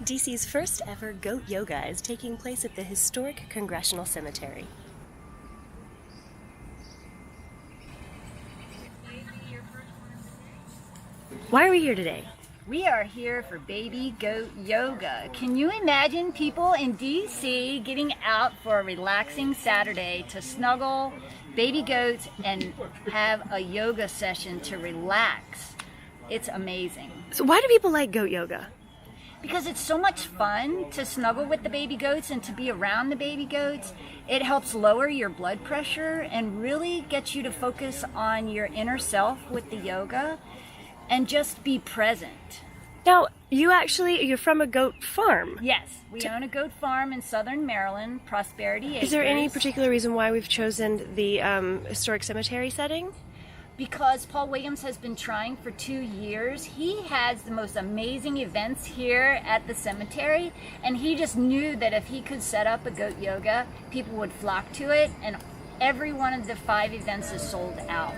DC's first ever goat yoga is taking place at the historic Congressional Cemetery. Why are we here today? We are here for baby goat yoga. Can you imagine people in DC getting out for a relaxing Saturday to snuggle baby goats and have a yoga session to relax? It's amazing. So why do people like goat yoga? Because it's so much fun to snuggle with the baby goats and to be around the baby goats. It helps lower your blood pressure and really gets you to focus on your inner self with the yoga and just be present. Now, you're from a goat farm. Yes, we own a goat farm in southern Maryland, Prosperity Acres. Is there any particular reason why we've chosen the historic cemetery setting? Because Paul Williams has been trying for 2 years. He has the most amazing events here at the cemetery, and he just knew that if he could set up a goat yoga, people would flock to it, and every one of the 5 events is sold out.